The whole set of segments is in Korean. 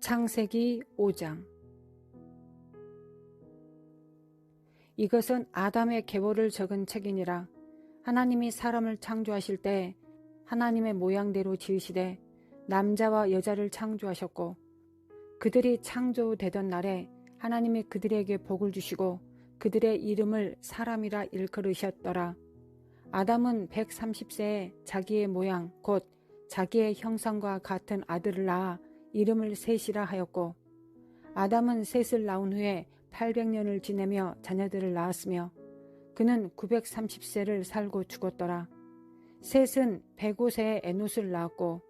창세기 5장. 이것은 아담의 계보를 적은 책이니라. 하나님이 사람을 창조하실 때 하나님의 모양대로 지으시되 남자와 여자를 창조하셨고, 그들이 창조되던 날에 하나님이 그들에게 복을 주시고 그들의 이름을 사람이라 일컬으셨더라. 아담은 130세에 자기의 모양 곧 자기의 형상과 같은 아들을 낳아 이름을 셋이라 하였고, 아담은 셋을 낳은 후에 800년을 지내며 자녀들을 낳았으며 그는 930세를 살고 죽었더라. 셋은 105세에 에노스를 낳았고,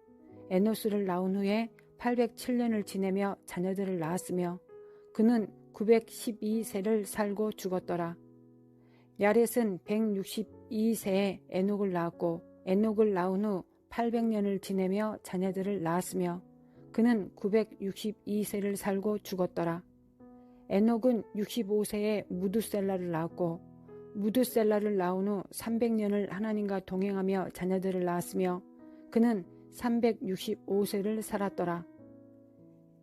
에노스를 낳은 후에 807년을 지내며 자녀들을 낳았으며 그는 912세를 살고 죽었더라. 야렛은 162세에 에녹을 낳았고, 에녹을 낳은 후 800년을 지내며 자녀들을 낳았으며 그는 962세를 살고 죽었더라. 에녹은 65세에 무두셀라를 낳았고, 무두셀라를 낳은 후 300년을 하나님과 동행하며 자녀들을 낳았으며 그는 365세를 살았더라.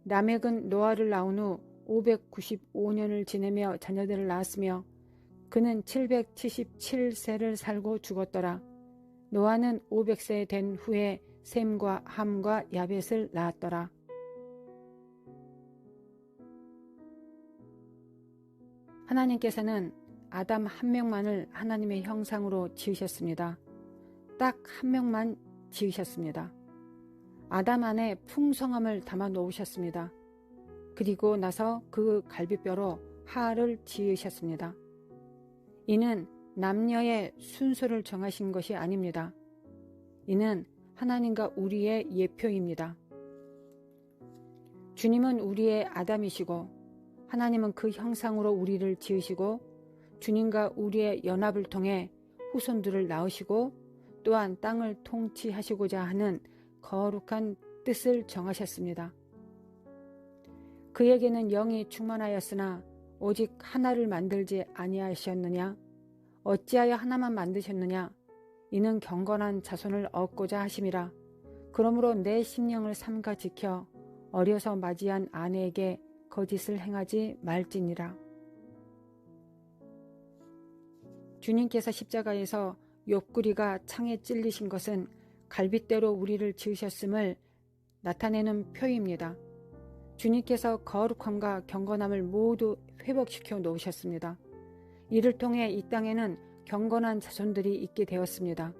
라멕은 노아를 낳은 후 595년을 지내며 자녀들을 낳았으며 그는 777세를 살고 죽었더라. 노아는 500세 된 후에 셈과 함과 야벳을 낳았더라. 하나님께서는 아담 한 명만을 하나님의 형상으로 지으셨습니다. 딱 한 명만 지으셨습니다. 아담 안에 풍성함을 담아 놓으셨습니다. 그리고 나서 그 갈비뼈로 하를 지으셨습니다. 이는 남녀의 순서를 정하신 것이 아닙니다. 이는 하나님과 우리의 예표입니다. 주님은 우리의 아담이시고 하나님은 그 형상으로 우리를 지으시고 주님과 우리의 연합을 통해 후손들을 낳으시고 또한 땅을 통치하시고자 하는 거룩한 뜻을 정하셨습니다. 그에게는 영이 충만하였으나 오직 하나를 만들지 아니하셨느냐? 어찌하여 하나만 만드셨느냐? 이는 경건한 자손을 얻고자 하심이라. 그러므로 내 심령을 삼가 지켜 어려서 맞이한 아내에게 거짓을 행하지 말지니라. 주님께서 십자가에서 옆구리가 창에 찔리신 것은 갈빗대로 우리를 지으셨음을 나타내는 표입니다. 주님께서 거룩함과 경건함을 모두 회복시켜 놓으셨습니다. 이를 통해 이 땅에는 경건한 자손들이 있게 되었습니다.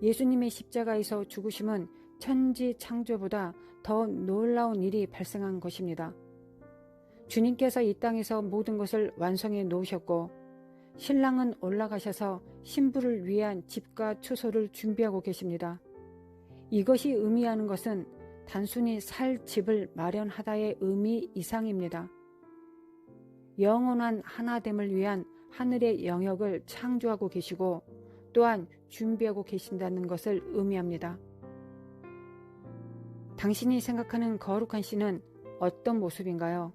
예수님의 십자가에서 죽으심은 천지 창조보다 더 놀라운 일이 발생한 것입니다. 주님께서 이 땅에서 모든 것을 완성해 놓으셨고 신랑은 올라가셔서 신부를 위한 집과 초소를 준비하고 계십니다. 이것이 의미하는 것은 단순히 살 집을 마련하다의 의미 이상입니다. 영원한 하나됨을 위한 하늘의 영역을 창조하고 계시고 또한 준비하고 계신다는 것을 의미합니다. 당신이 생각하는 거룩한 씨는 어떤 모습인가요?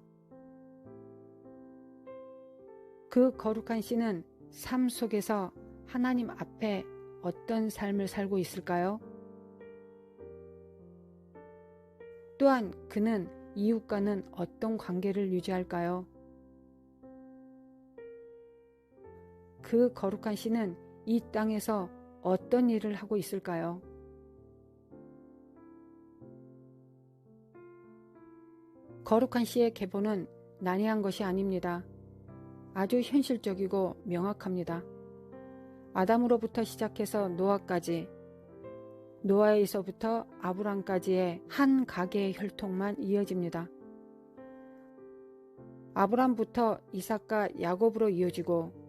그 거룩한 씨는 삶 속에서 하나님 앞에 어떤 삶을 살고 있을까요? 또한 그는 이웃과는 어떤 관계를 유지할까요? 그 거룩한 씨는 이 땅에서 어떤 일을 하고 있을까요? 거룩한 씨의 계보는 난해한 것이 아닙니다. 아주 현실적이고 명확합니다. 아담으로부터 시작해서 노아까지, 노아에서부터 아브람까지의 한 가계의 혈통만 이어집니다. 아브람부터 이삭과 야곱으로 이어지고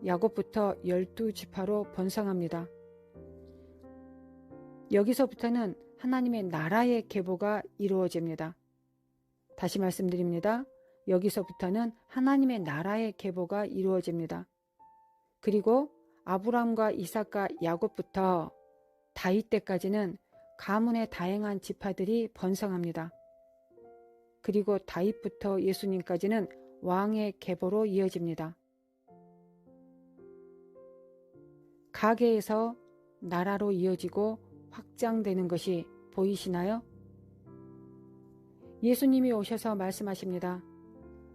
야곱부터 12지파로 번성합니다. 여기서부터는 하나님의 나라의 계보가 이루어집니다. 다시 말씀드립니다. 여기서부터는 하나님의 나라의 계보가 이루어집니다. 그리고 아브람과 이삭과 야곱부터 다윗 때까지는 가문의 다양한 지파들이 번성합니다. 그리고 다윗부터 예수님까지는 왕의 계보로 이어집니다. 가계에서 나라로 이어지고 확장되는 것이 보이시나요? 예수님이 오셔서 말씀하십니다.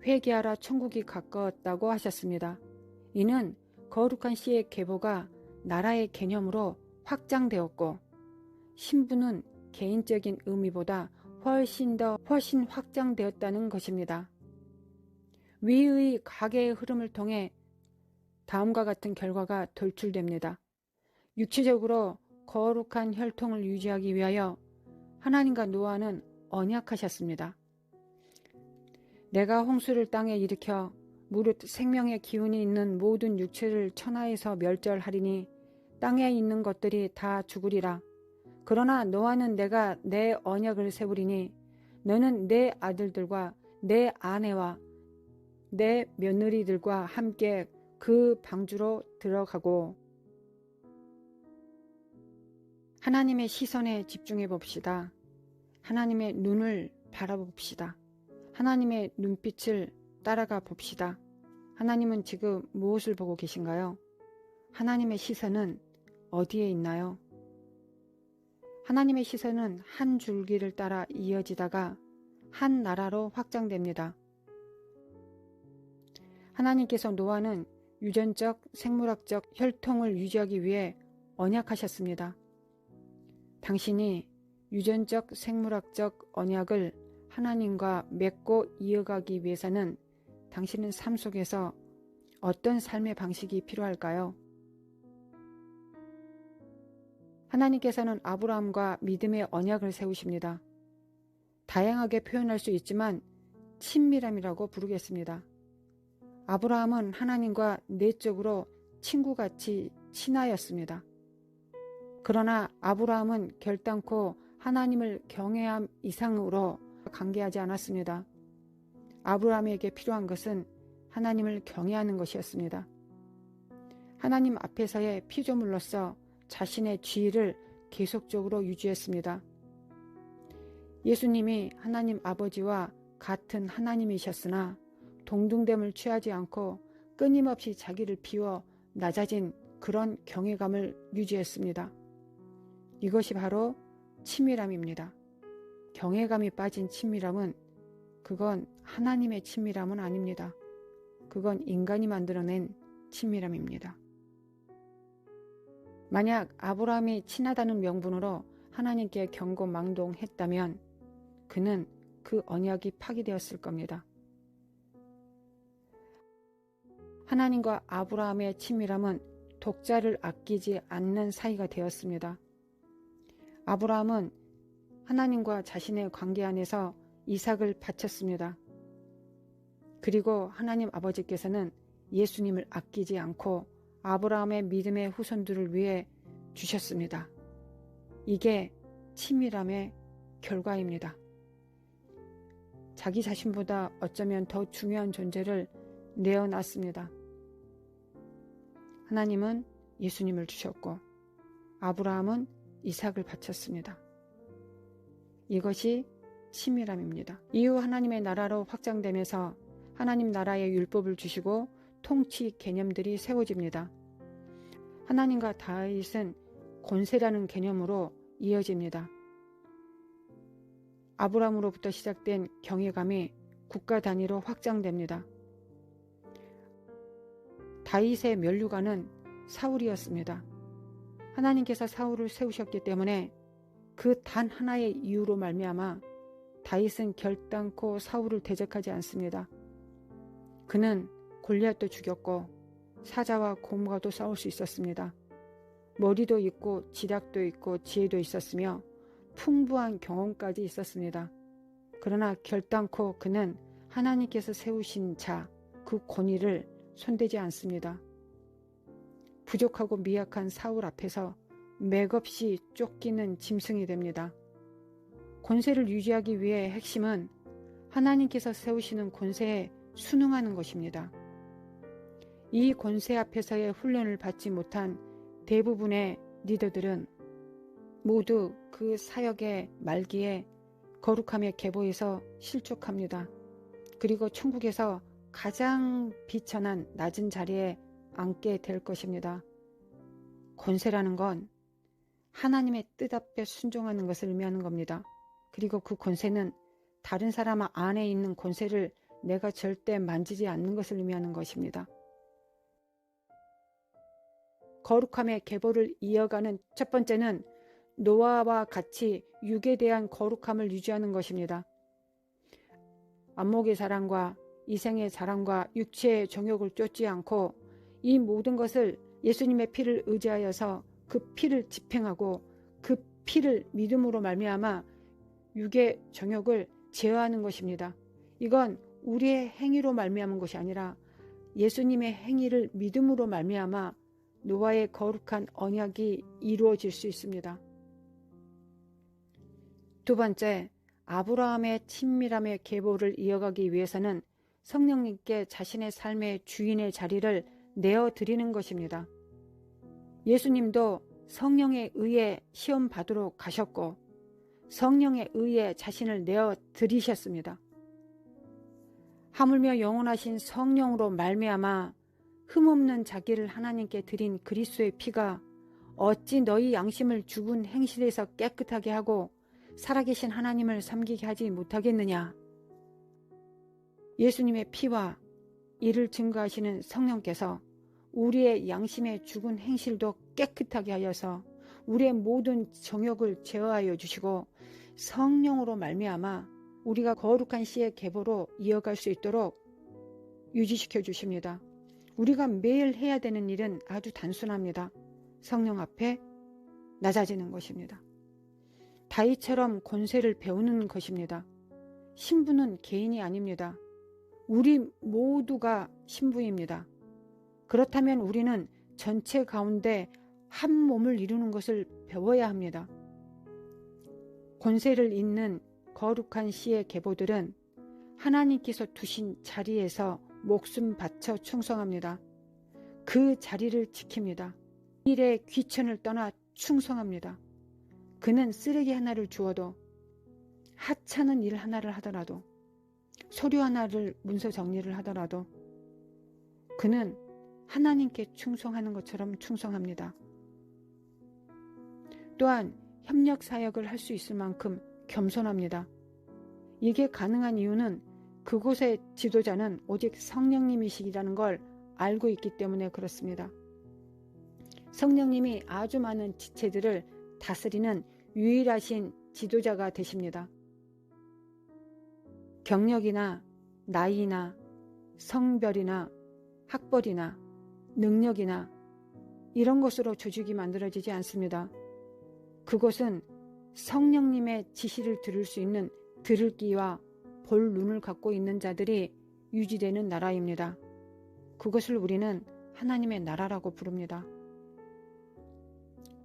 회개하라 천국이 가까웠다고 하셨습니다. 이는 거룩한 씨의 계보가 나라의 개념으로 확장되었고 신분은 개인적인 의미보다 훨씬 확장되었다는 것입니다. 위의 가계의 흐름을 통해 다음과 같은 결과가 돌출됩니다. 육체적으로 거룩한 혈통을 유지하기 위하여 하나님과 노아는 언약하셨습니다. 내가 홍수를 땅에 일으켜 무릇 생명의 기운이 있는 모든 육체를 천하에서 멸절하리니 땅에 있는 것들이 다 죽으리라. 그러나 노아는 내가 내 언약을 세우리니 너는 내 아들들과 내 아내와 내 며느리들과 함께 그 방주로 들어가고. 하나님의 시선에 집중해 봅시다. 하나님의 눈을 바라봅시다. 하나님의 눈빛을 따라가 봅시다. 하나님은 지금 무엇을 보고 계신가요? 하나님의 시선은 어디에 있나요? 하나님의 시선은 한 줄기를 따라 이어지다가 한 나라로 확장됩니다. 하나님께서 노아는 유전적, 생물학적 혈통을 유지하기 위해 언약하셨습니다. 당신이 유전적, 생물학적 언약을 하나님과 맺고 이어가기 위해서는 당신은 삶 속에서 어떤 삶의 방식이 필요할까요? 하나님께서는 아브라함과 믿음의 언약을 세우십니다. 다양하게 표현할 수 있지만 친밀함이라고 부르겠습니다. 아브라함은 하나님과 내적으로 친구같이 친하였습니다. 그러나 아브라함은 결단코 하나님을 경외함 이상으로 관계하지 않았습니다. 아브라함에게 필요한 것은 하나님을 경외하는 것이었습니다. 하나님 앞에서의 피조물로서 자신의 지위를 계속적으로 유지했습니다. 예수님이 하나님 아버지와 같은 하나님이셨으나 동등됨을 취하지 않고 끊임없이 자기를 비워 낮아진 그런 경외감을 유지했습니다. 이것이 바로 친밀함입니다. 경외감이 빠진 친밀함은 그건 하나님의 친밀함은 아닙니다. 그건 인간이 만들어낸 친밀함입니다. 만약 아브라함이 친하다는 명분으로 하나님께 경고망동했다면 그는 그 언약이 파기되었을 겁니다. 하나님과 아브라함의 친밀함은 독자를 아끼지 않는 사이가 되었습니다. 아브라함은 하나님과 자신의 관계 안에서 이삭을 바쳤습니다. 그리고 하나님 아버지께서는 예수님을 아끼지 않고 아브라함의 믿음의 후손들을 위해 주셨습니다. 이게 친밀함의 결과입니다. 자기 자신보다 어쩌면 더 중요한 존재를 내어놨습니다. 하나님은 예수님을 주셨고 아브라함은 이삭을 바쳤습니다. 이것이 친밀함입니다. 이후 하나님의 나라로 확장되면서 하나님 나라의 율법을 주시고 통치 개념들이 세워집니다. 하나님과 다윗은 권세라는 개념으로 이어집니다. 아브라함으로부터 시작된 경외감이 국가 단위로 확장됩니다. 다윗의 면류관은 사울이었습니다. 하나님께서 사울을 세우셨기 때문에 그 단 하나의 이유로 말미암아 다윗은 결단코 사울을 대적하지 않습니다. 그는 골리앗도 죽였고 사자와 곰과도 싸울 수 있었습니다. 머리도 있고 지략도 있고 지혜도 있었으며 풍부한 경험까지 있었습니다. 그러나 결단코 그는 하나님께서 세우신 자, 그 권위를 손대지 않습니다. 부족하고 미약한 사울 앞에서 맥없이 쫓기는 짐승이 됩니다. 권세를 유지하기 위해 핵심은 하나님께서 세우시는 권세에 순응하는 것입니다. 이 권세 앞에서의 훈련을 받지 못한 대부분의 리더들은 모두 그 사역의 말기에 거룩함의 계보에서 실족합니다. 그리고 천국에서 가장 비천한 낮은 자리에 앉게 될 것입니다. 권세라는 건 하나님의 뜻 앞에 순종하는 것을 의미하는 겁니다. 그리고 그 권세는 다른 사람 안에 있는 권세를 내가 절대 만지지 않는 것을 의미하는 것입니다. 거룩함의 계보를 이어가는 첫 번째는 노아와 같이 육에 대한 거룩함을 유지하는 것입니다. 안목의 사랑과 이생의 사랑과 육체의 정욕을 쫓지 않고 이 모든 것을 예수님의 피를 의지하여서 그 피를 집행하고 그 피를 믿음으로 말미암아 육의 정욕을 제어하는 것입니다. 이건 우리의 행위로 말미암은 것이 아니라 예수님의 행위를 믿음으로 말미암아 노아의 거룩한 언약이 이루어질 수 있습니다. 두 번째, 아브라함의 친밀함의 계보를 이어가기 위해서는 성령님께 자신의 삶의 주인의 자리를 내어드리는 것입니다. 예수님도 성령에 의해 시험 받으러 가셨고 성령에 의해 자신을 내어드리셨습니다. 하물며 영원하신 성령으로 말미암아 흠없는 자기를 하나님께 드린 그리스도의 피가 어찌 너희 양심을 죽은 행실에서 깨끗하게 하고 살아계신 하나님을 섬기게 하지 못하겠느냐. 예수님의 피와 이를 증거하시는 성령께서 우리의 양심의 죽은 행실도 깨끗하게 하여서 우리의 모든 정욕을 제어하여 주시고 성령으로 말미암아 우리가 거룩한 씨의 계보로 이어갈 수 있도록 유지시켜 주십니다. 우리가 매일 해야 되는 일은 아주 단순합니다. 성령 앞에 낮아지는 것입니다. 다윗처럼 권세를 배우는 것입니다. 신부는 개인이 아닙니다. 우리 모두가 신부입니다. 그렇다면 우리는 전체 가운데 한 몸을 이루는 것을 배워야 합니다. 권세를 잇는 거룩한 씨의 계보들은 하나님께서 두신 자리에서 목숨 바쳐 충성합니다. 그 자리를 지킵니다. 일의 귀천을 떠나 충성합니다. 그는 쓰레기 하나를 주어도 하찮은 일 하나를 하더라도 서류 하나를 문서 정리를 하더라도 그는 하나님께 충성하는 것처럼 충성합니다. 또한 협력 사역을 할 수 있을 만큼 겸손합니다. 이게 가능한 이유는 그곳의 지도자는 오직 성령님이시라는 걸 알고 있기 때문에 그렇습니다. 성령님이 아주 많은 지체들을 다스리는 유일하신 지도자가 되십니다. 경력이나 나이나 성별이나 학벌이나 능력이나 이런 것으로 조직이 만들어지지 않습니다. 그것은 성령님의 지시를 들을 수 있는 들을 귀와 볼 눈을 갖고 있는 자들이 유지되는 나라입니다. 그것을 우리는 하나님의 나라라고 부릅니다.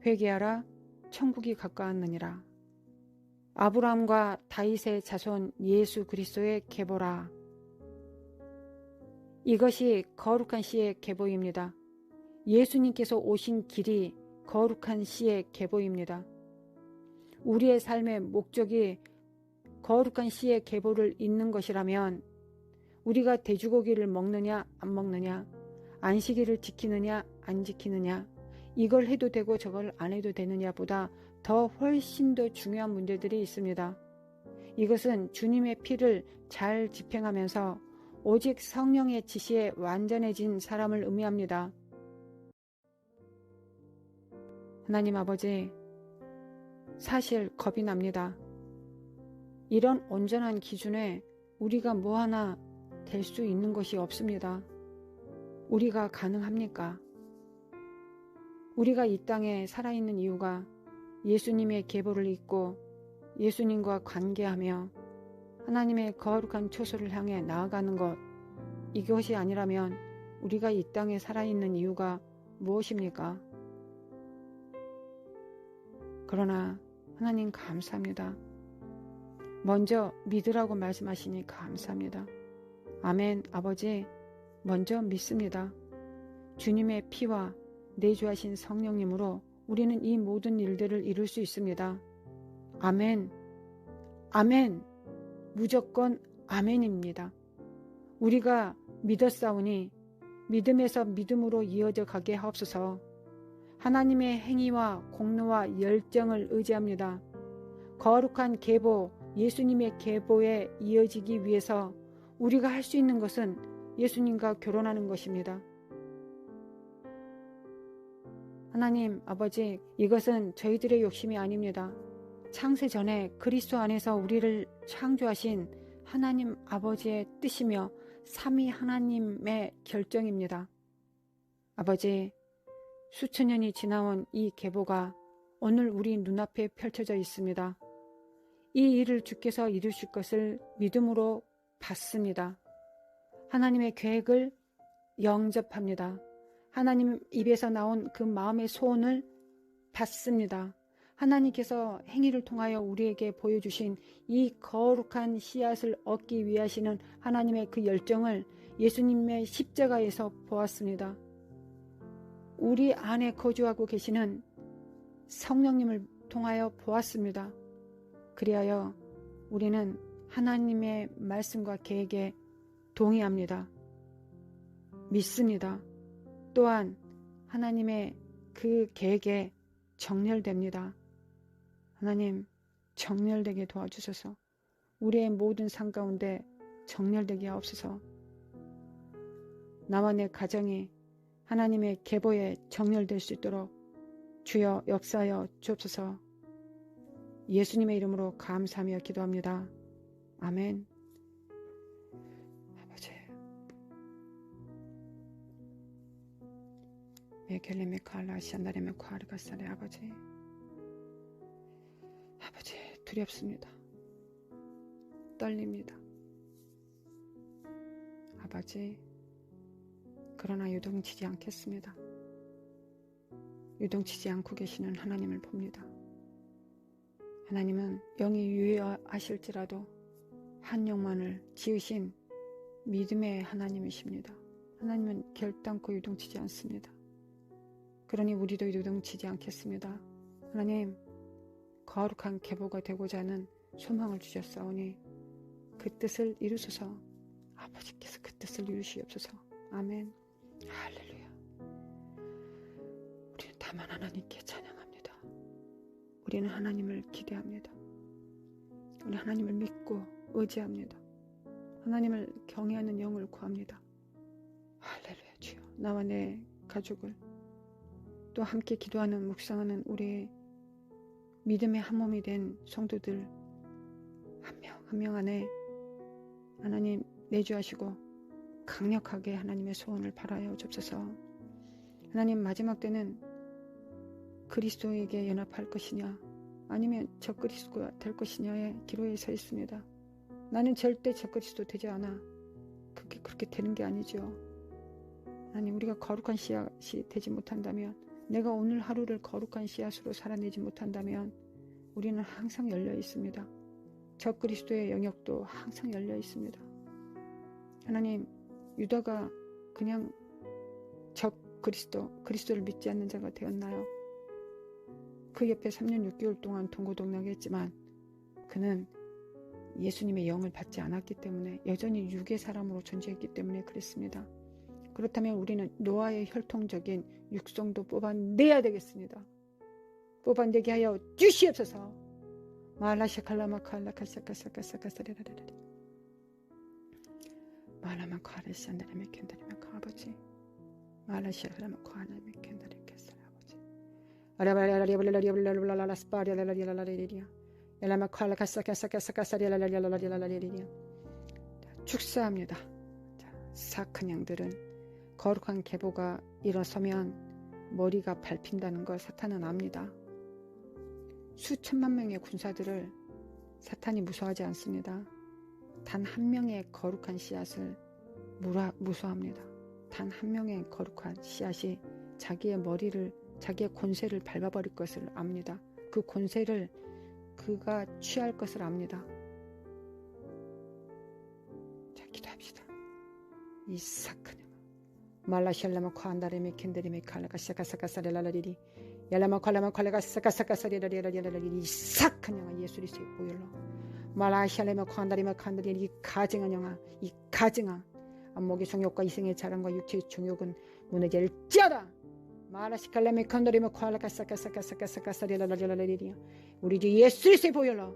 회개하라, 천국이 가까웠느니라. 아브라함과 다윗의 자손 예수 그리스도의 계보라. 이것이 거룩한 씨의 계보입니다. 예수님께서 오신 길이 거룩한 씨의 계보입니다. 우리의 삶의 목적이 거룩한 씨의 계보를 잇는 것이라면 우리가 돼지고기를 먹느냐 안 먹느냐, 안식일을 지키느냐 안 지키느냐, 이걸 해도 되고 저걸 안 해도 되느냐보다 더 훨씬 더 중요한 문제들이 있습니다. 이것은 주님의 피를 잘 집행하면서 오직 성령의 지시에 완전해진 사람을 의미합니다. 하나님 아버지, 사실 겁이 납니다. 이런 온전한 기준에 우리가 뭐 하나 될 수 있는 것이 없습니다. 우리가 가능합니까? 우리가 이 땅에 살아있는 이유가 예수님의 계보를 잇고 예수님과 관계하며 하나님의 거룩한 초소를 향해 나아가는 것, 이것이 아니라면 우리가 이 땅에 살아있는 이유가 무엇입니까? 그러나 하나님 감사합니다. 먼저 믿으라고 말씀하시니 감사합니다. 아멘. 아버지, 먼저 믿습니다. 주님의 피와 내주하신 성령님으로 우리는 이 모든 일들을 이룰 수 있습니다. 아멘. 아멘. 무조건 아멘입니다. 우리가 믿었사오니 믿음에서 믿음으로 이어져 가게 하옵소서. 하나님의 행위와 공로와 열정을 의지합니다. 거룩한 계보 예수님의 계보에 이어지기 위해서 우리가 할 수 있는 것은 예수님과 결혼하는 것입니다. 하나님 아버지, 이것은 저희들의 욕심이 아닙니다. 창세 전에 그리스도 안에서 우리를 창조하신 하나님 아버지의 뜻이며 삼위 하나님의 결정입니다. 아버지, 수천 년이 지나온 이 계보가 오늘 우리 눈앞에 펼쳐져 있습니다. 이 일을 주께서 이루실 것을 믿음으로 받습니다. 하나님의 계획을 영접합니다. 하나님 입에서 나온 그 마음의 소원을 받습니다. 하나님께서 행위를 통하여 우리에게 보여주신 이 거룩한 씨앗을 얻기 위하시는 하나님의 그 열정을 예수님의 십자가에서 보았습니다. 우리 안에 거주하고 계시는 성령님을 통하여 보았습니다. 그리하여 우리는 하나님의 말씀과 계획에 동의합니다. 믿습니다. 또한 하나님의 그 계획에 정렬됩니다. 하나님, 정렬되게 도와주셔서 우리의 모든 삶 가운데 정렬되게 하옵소서. 나와 내 가정이 하나님의 계보에 정렬될 수 있도록 주여 역사하여 주옵소서. 예수님의 이름으로 감사하며 기도합니다. 아멘. 아버지, 메켈레메 칼라시안다레메 과르가사레 아버지, 아버지 두렵습니다. 떨립니다. 아버지, 그러나 유동치지 않겠습니다. 유동치지 않고 계시는 하나님을 봅니다. 하나님은 영이 유효하실지라도 한 영만을 지으신 믿음의 하나님이십니다. 하나님은 결단코 유동치지 않습니다. 그러니 우리도 유동치지 않겠습니다. 하나님, 거룩한 계보가 되고자 하는 소망을 주셨사오니 그 뜻을 이루소서. 아버지께서 그 뜻을 이루시옵소서. 아멘. 할렐루야. 우리는 다만 하나님께 찬양합니다. 우리는 하나님을 기대합니다. 우리 하나님을 믿고 의지합니다. 하나님을 경외하는 영을 구합니다. 할렐루야. 주여, 나와 내 가족을 또 함께 기도하는 묵상하는 우리의 믿음의 한 몸이 된 성도들 한 명 한 명 안에 하나님 내주하시고 강력하게 하나님의 소원을 바라여 주옵소서. 하나님, 마지막 때는 그리스도에게 연합할 것이냐 아니면 적그리스도가 될 것이냐의 기로에 서 있습니다. 나는 절대 적그리스도 되지 않아. 그렇게 되는 게 아니죠. 하나님, 우리가 거룩한 씨앗이 되지 못한다면, 내가 오늘 하루를 거룩한 씨앗으로 살아내지 못한다면 우리는 항상 열려 있습니다. 적그리스도의 영역도 항상 열려 있습니다. 하나님, 유다가 그냥 그리스도를 믿지 않는 자가 되었나요? 그 옆에 3년 6개월 동안 동고동락했지만 그는 예수님의 영을 받지 않았기 때문에 여전히 육의 사람으로 존재했기 때문에 그랬습니다. 그렇다면 우리는 노아의 혈통적인 육성도 뽑아내야 되겠습니다. 뽑아내게 하여 주시옵소서. 말라샤칼라마칼라카사카사카사카사리라라리 말라마카레산다리메켄다리메카 아버지, 말라샤칼라마카나메켄다리케사 아버지, 아라바라리아블라리아블라라라스파리아라리아라리리아 엘라마칼라카사카사카사카사리아라리아라리아라리리아. 축사합니다. 사악한 양들은 거룩한 계보가 일어서면 머리가 밟힌다는 걸 사탄은 압니다. 수천만 명의 군사들을 사탄이 무서워하지 않습니다. 단 한 명의 거룩한 씨앗을 무서워합니다. 단 한 명의 거룩한 씨앗이 자기의 머리를, 자기의 권세를 밟아버릴 것을 압니다. 그 권세를 그가 취할 것을 압니다. 자, 기도합시다. 이 사악한 말라샬라마 코안다레메 켄데리메 칼라가사카사카사레라라리리 얄라마 콜라마 콜라가사카사카사레라리라리라리리. 이 사악한 영아 예수 그리스도의 보혈로 말라샬라마 코안다리마 칸다리. 이 가증한 영아, 이 가증한 안목의 정욕과 이생의 자랑과 육체의 정욕은 무너질지어다. 말라시칼라메 칸다리마 콜라가사카사카사카사레라리라리리. 우리 주 예수 그리스도의 보혈로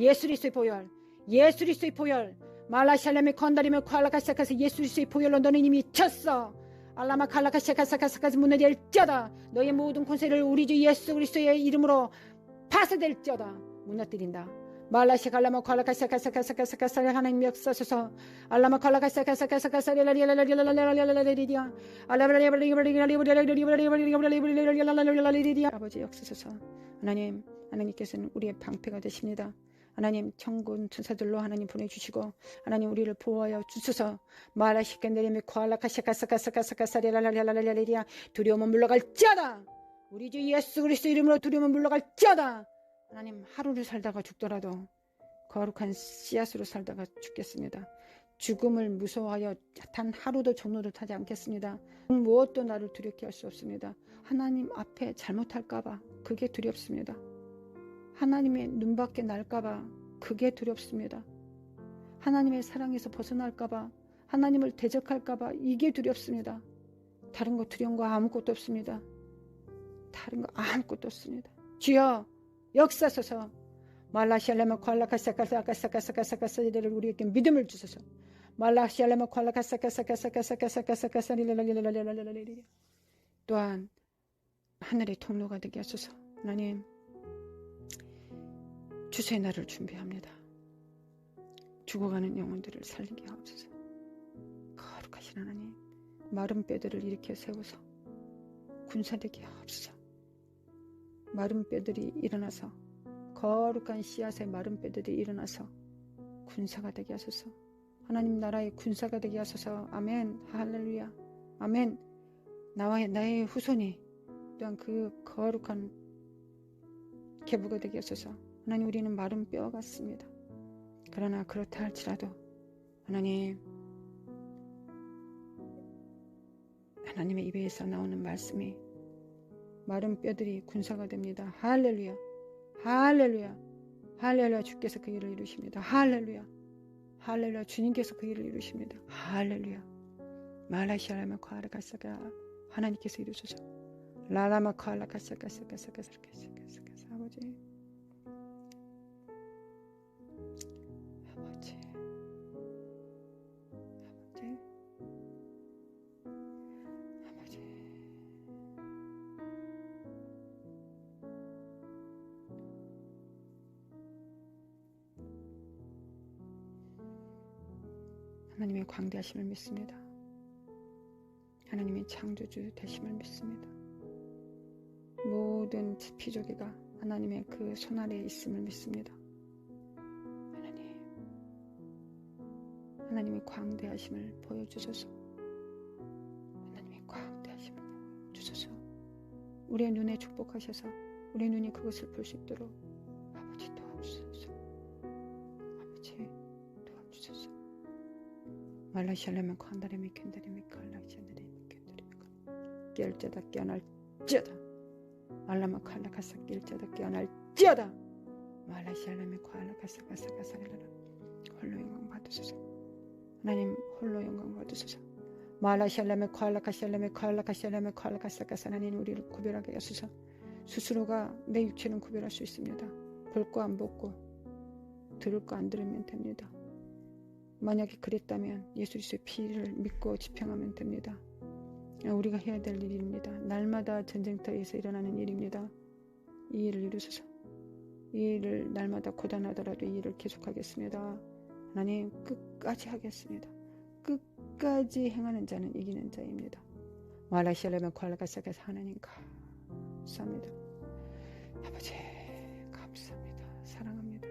예수 그리스도의 보혈, 예수 그리스도의 보혈, 말라샬렘의 건다리며 콸라카시아카스 예수 그리스도의 보혈로 너는 이미 쳤어. 알라마 칼라카시아카사카사카스 무너질지어다. 너의 모든 권세를 우리 주 예수 그리스도의 이름으로 파쇄될지어다. 무너뜨린다. 말라시 갈라마 콸라카시아카사카사카사카사 하나님 역사소서. 알라마 콸라카시아카사카사카사 아버지 역사소서. 하나님, 하나님께서는 우리의 방패가 되십니다. 하나님 천군 천사들로 하나님 보내주시고 하나님 우리를 보호하여 주소서. 말라시켄데리미 콸라카시아카사카사카사카사리라라라라라리야 두려움은 물러갈지어다. 우리 주 예수 그리스도 이름으로 두려움은 물러갈지어다. 하나님 하루를 살다가 죽더라도 거룩한 씨앗으로 살다가 죽겠습니다. 죽음을 무서워하여 단 하루도 종로를 타지 않겠습니다. 무엇도 나를 두렵게 할 수 없습니다. 하나님 앞에 잘못할까봐 그게 두렵습니다. 하나님의 눈밖에 날까봐 그게 두렵습니다. 하나님의 사랑에서 벗어날까봐 하나님을 대적할까봐 이게 두렵습니다. 다른 거 두려운 거 아무것도 없습니다. 다른 거 아무것도 없습니다. 주여 역사소서. 말라시알레마 콸라카사카사카사카사카사카사를 우리에게 믿음을 주소서. 말라시알레마 콸라카사카사카사카사카사카사카사리라라라라라라라라 또한 하늘의 통로가 되게 하소서. 하나님 주의 날을 준비합니다. 죽어가는 영혼들을 살리게 하옵소서. 거룩하신 하나님 마른 뼈들을 일으켜 세워서 군사되게 하옵소서. 마른 뼈들이 일어나서 거룩한 씨앗의 마른 뼈들이 일어나서 군사가 되게 하소서. 하나님 나라의 군사가 되게 하소서. 아멘. 할렐루야. 아멘. 나의 후손이 또한 그 거룩한 계부가 되게 하소서. 하나님 우리는 마른 뼈 같습니다. 그러나 그렇다 할지라도 하나님의 입에서 나오는 말씀이 마른 뼈들이 군사가 됩니다. 할렐루야. 할렐루야. 할렐루야. 주께서 그 일을 이루십니다. 할렐루야. 할렐루야. 주님께서 그 일을 이루십니다. 할렐루야. 말라시아라마 콰라가사가 하나님께서 이루소서. 라라마 콰라가사가사가사가사가사가사 아버지 하나님의 광대하심을 믿습니다. 하나님의 창조주 되심을 믿습니다. 모든 피조개가 하나님의 그 손아래에 있음을 믿습니다. 하나님의 광대하심을 보여주소서. 하나님의 광대하심을 보여주소서. 우리의 눈에 축복하셔서 우리의 눈이 그것을 볼 수 있도록 아버지 도와주소서. 아버지 도와주소서. 말라샬레면 칸다레미 켄다레미 칼라샤데레미 켄다레미 깰자다 깨어날지어다. 알라마 칼라카사 깰자다 깨어날지어다. 말라샬레미 칼라카사카사카사리라라 홀로 영광 받으소서. 하나님 홀로 영광 받으소서. 말라샬레메 콸라카샬레메 콸라카샬레메 콸라카사카사 하나님 우리를 구별하게 하소서. 스스로가 내 육체는 구별할 수 있습니다. 볼 거 안 보고 들을 거 안 들으면 됩니다. 만약에 그랬다면 예수 그리스도의 피를 믿고 집행하면 됩니다. 우리가 해야 될 일입니다. 날마다 전쟁터에서 일어나는 일입니다. 이 일을 이루소서. 이 일을 날마다 고단하더라도 이 일을 계속하겠습니다. 하나님 끝까지 하겠습니다. 끝까지 행하는 자는 이기는 자입니다. 말라시알레면 콸라카사카사 하나님 감사합니다. 아버지 감사합니다. 사랑합니다.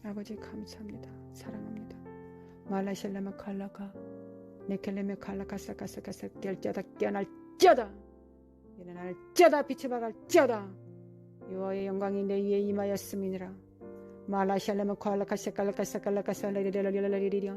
아버지 감사합니다. 사랑합니다. 말라시알레면 콸라카 네켈레면 콸라카사카사카사 깰자다 깨어날지어다. 일어날지어다. 빛이 박을지어다. 여호와의 영광이 내 위에 임하였음이니라. 말라샬레마 콸라카사칼라카사칼라카살라리라라리라리리라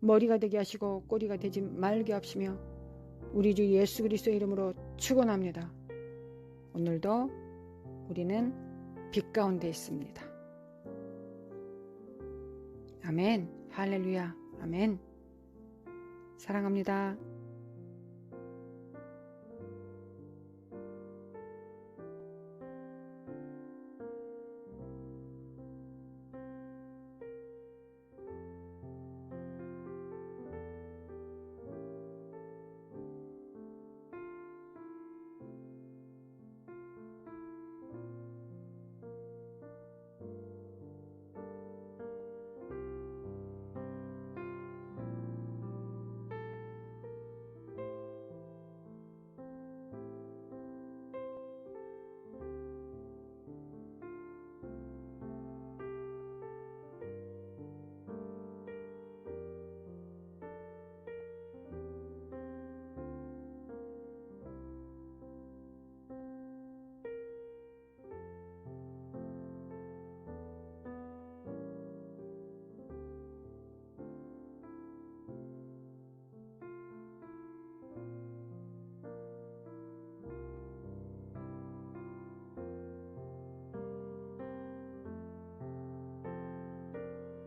머리가 되게 하시고 꼬리가 되지 말게 하시며 우리 주 예수 그리스도의 이름으로 축원합니다. 오늘도 우리는 빛 가운데 있습니다. 아멘. 할렐루야. 아멘. 사랑합니다.